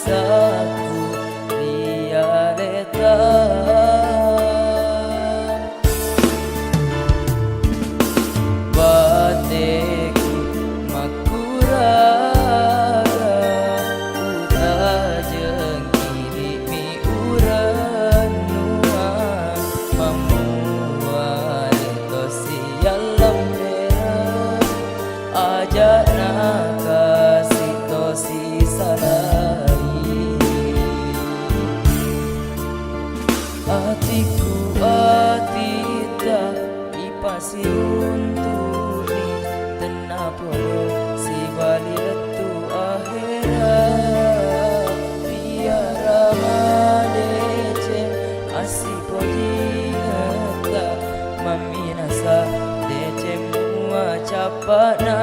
rasaku realita bateku makuraga uta jengkiri mi uran nuan mamuale tosi alam dera ajak nakasi tosi salai hatiku atita ipasi unturi tenapolo si bali letu akhirat biara madece asipo jingata maminasa dece mua capana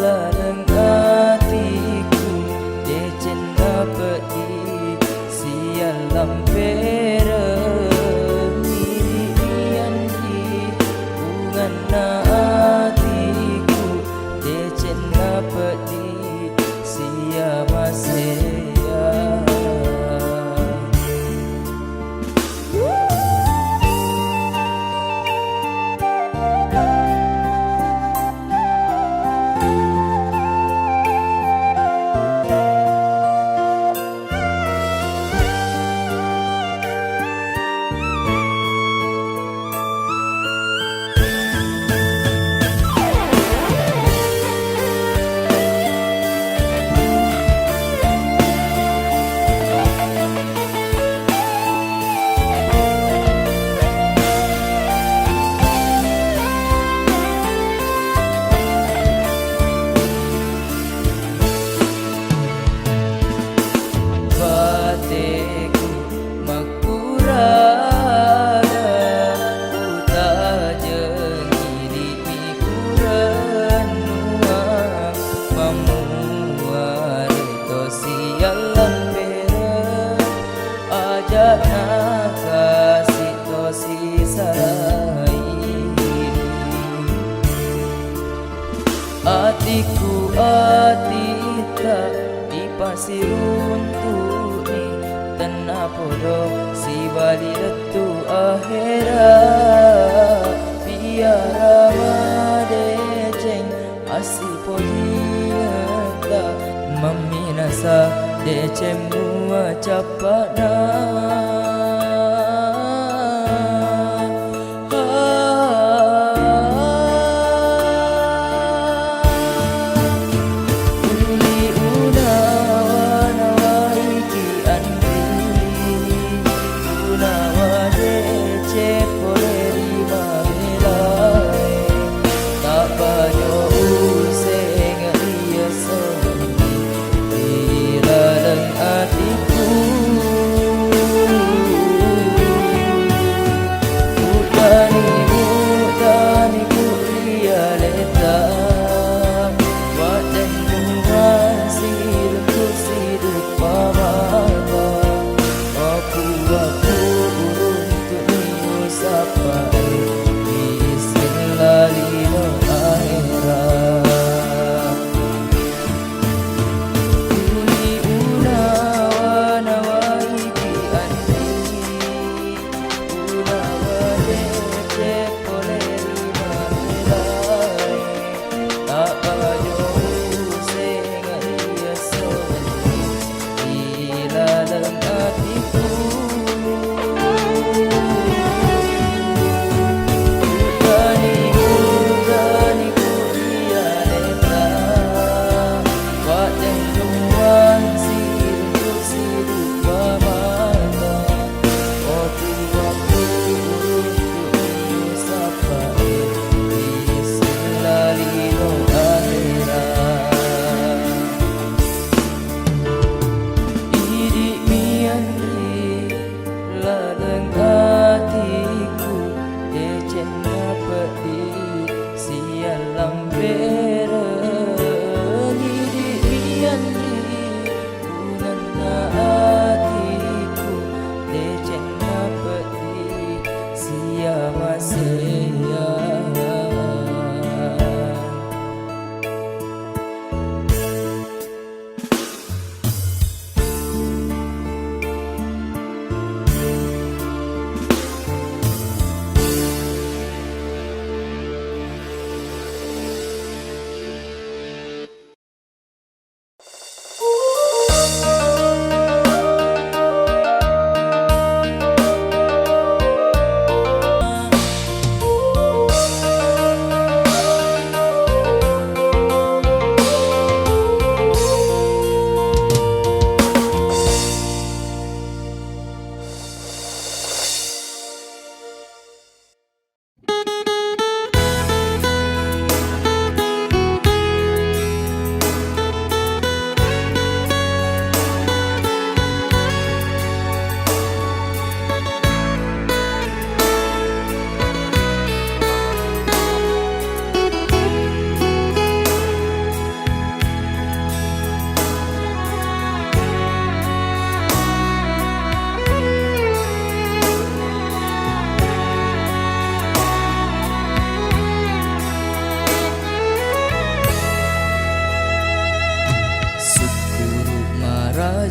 larang hatiku decen dapeti sial lampere mirian di bungan hatiku decen dapeti sia masea nakasi tosi sarai hatiku atita ipasi untuni tenapodo si bali letu akhirat biara madeceng asipo jingata maminasa decem mua capana hatiku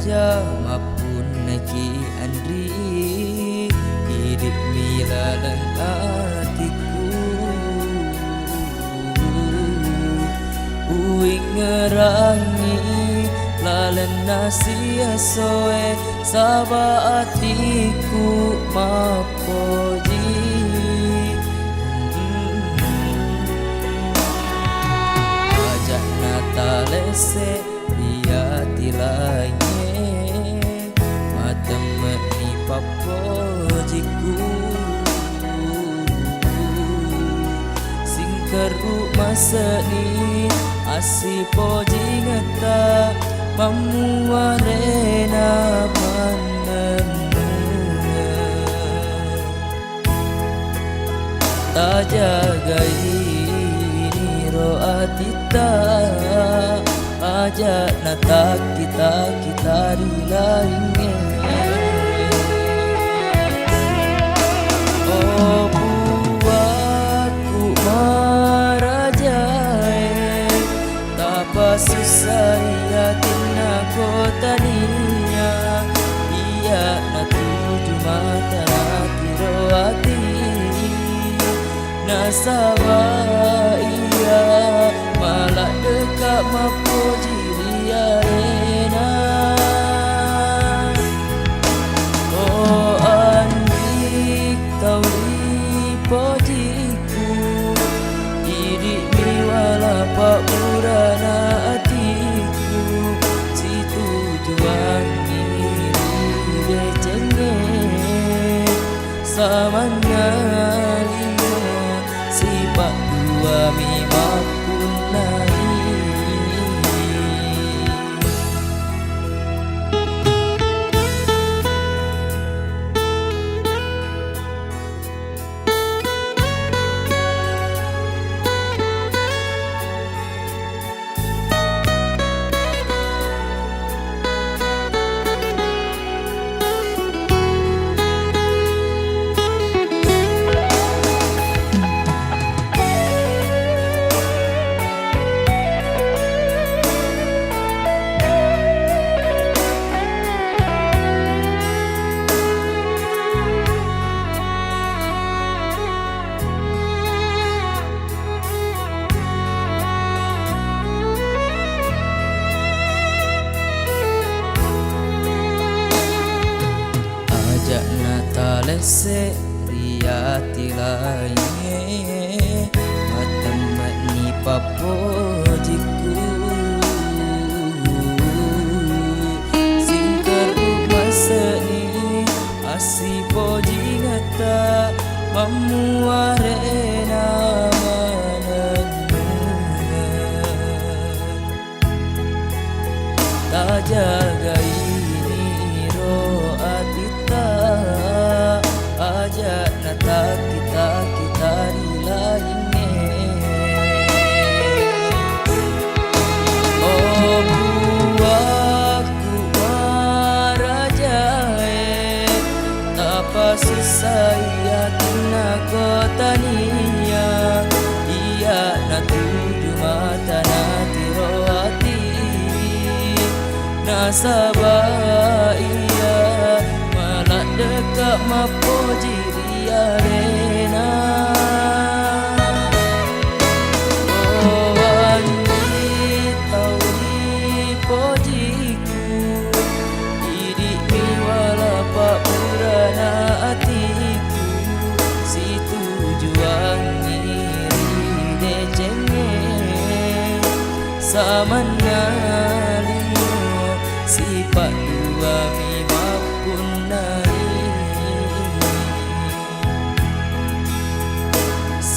raja mapun neki andri hidup milalang hatiku uing ngerangi lalan nasia soe sabah hatiku mapoji ajak natalese dia tilainya matem ni papojiku singkeru masa ni asi poji ngeta mamuarena manenunga tak jagai niro atita aja nata kita dilainnya oh buatku marajae tapa susah ya tina kotania iya na tuju mata tiro hati nasaba iya malah dekat mapoji dia rena oh andik tauri pojiku didik miwala pak murana hatiku si tujuan diri decenge samanya lino si pak dua mimap Natalese riati lainnya matemat ni papojiku singkar masa ni asi poji ngata mamuarena manenunga tak jagai niro atita aja nata kita dilainnya oh buatku marajae tapa susah ya tina kotania iya na tuju mata na tiro hati nasabah iya malah dekat mapoji dia rena oh andit tauri pojiku didik miwala pak murana hatiku si tujuan diri decenge samana lino sifat dua mimapun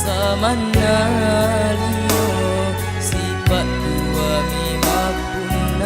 samana lino sifat dua mimapun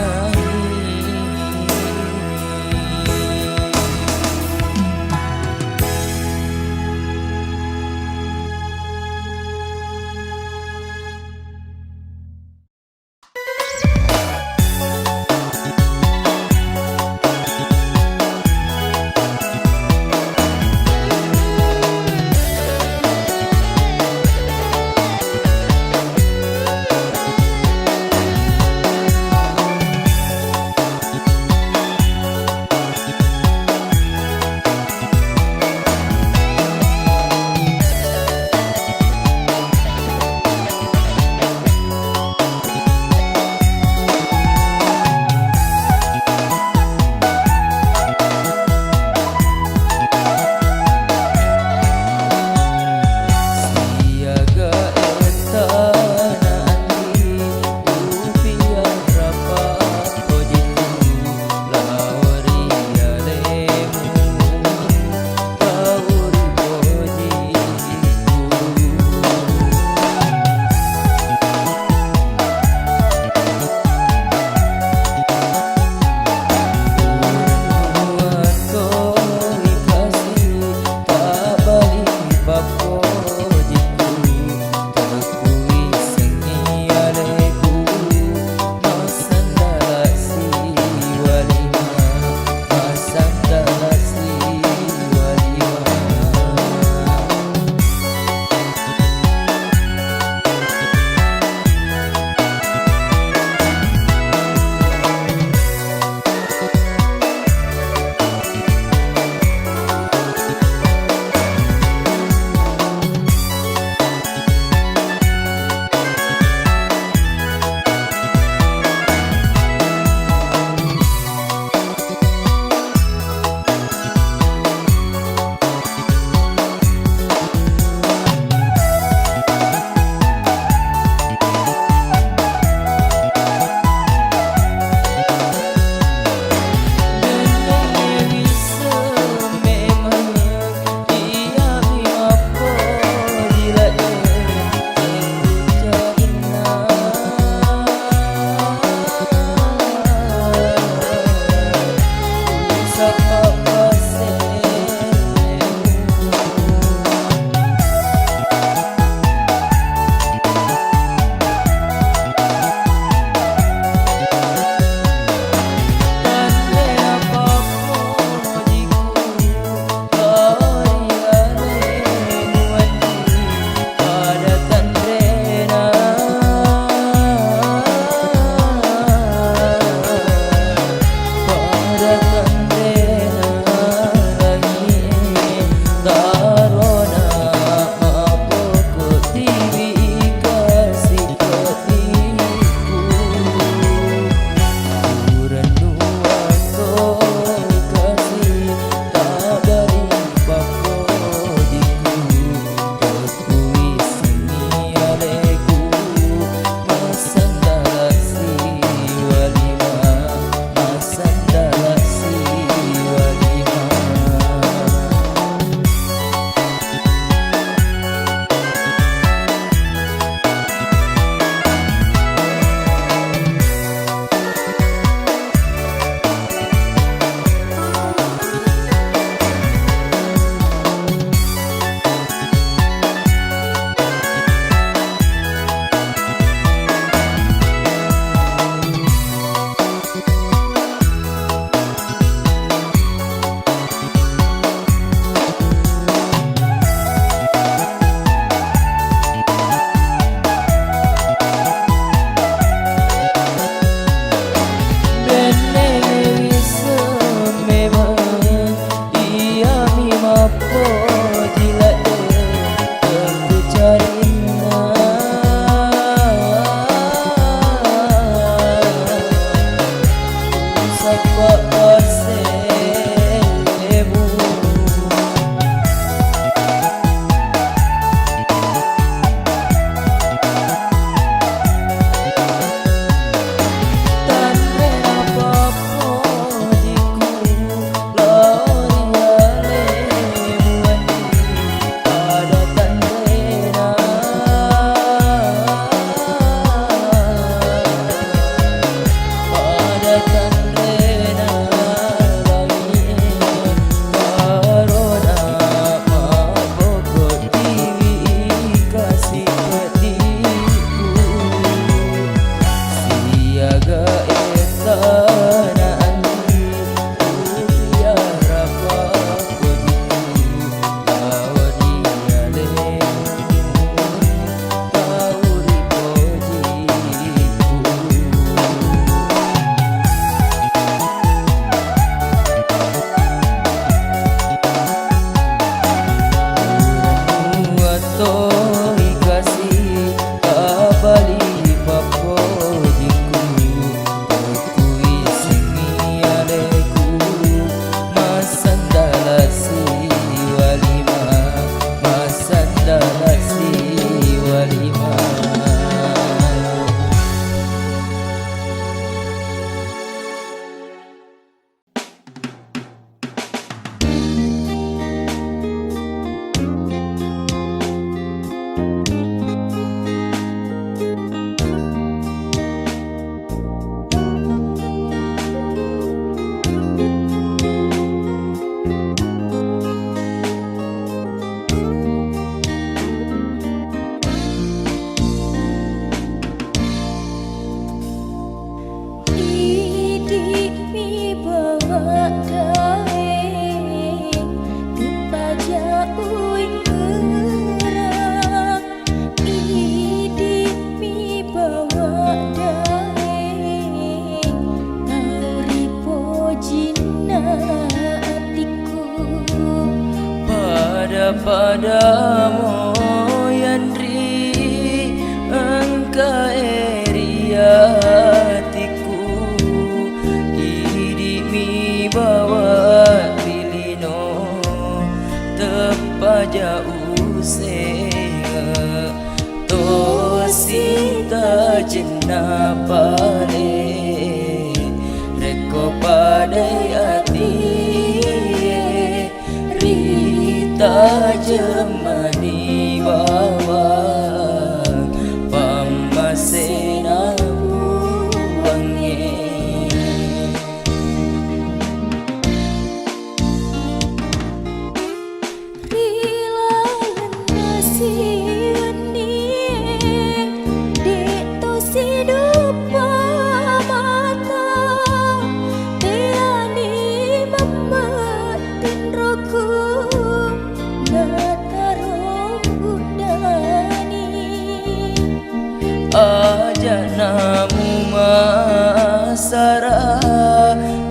sara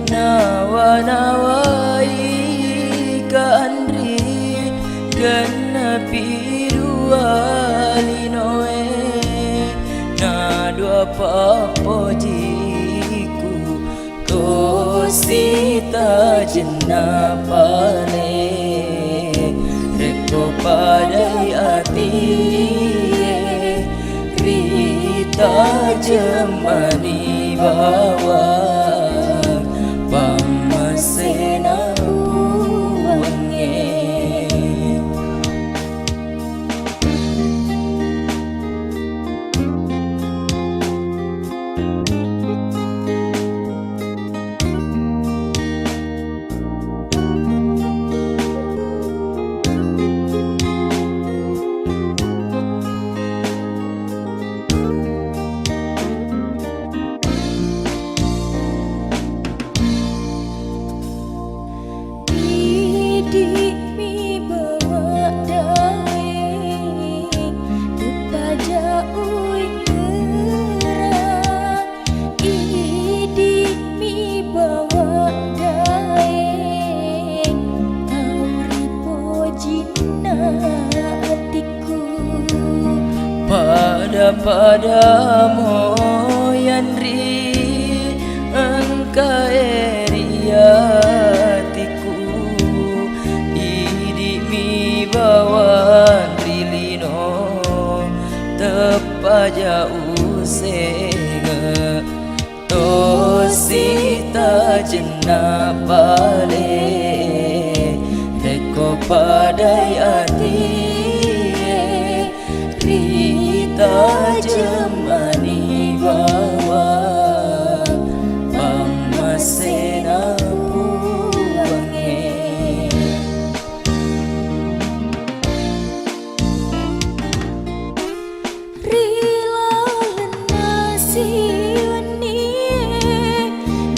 nawa-nawai ka andri genepi dua linoe na dua papojiku to sita jenapale reko padai ati Rita jemani bawa pamasena uangnya. Pada moyanri engka eriatiku idi mi bawan rilino tepaja usega tosita jenapale reko padai ati Rita jemani bawa pamasena puange. Rila lenasi wani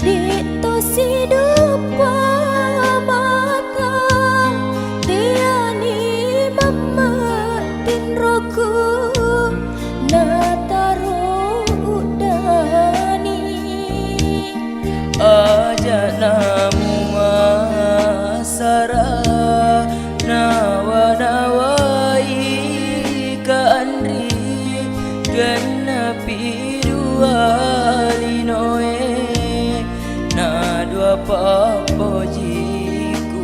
dito si dupa mata tiani mama tinroku aja namu masara nawa-nawai ka andri genepi dua linoe na dua papojiku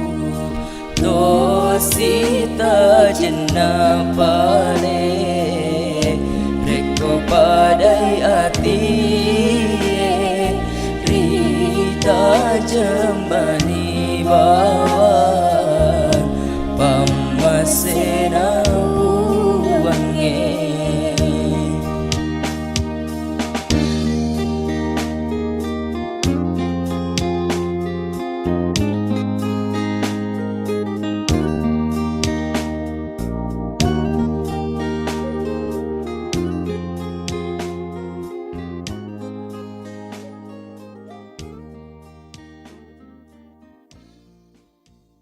tosita jenapale reko padai ati Rita jemani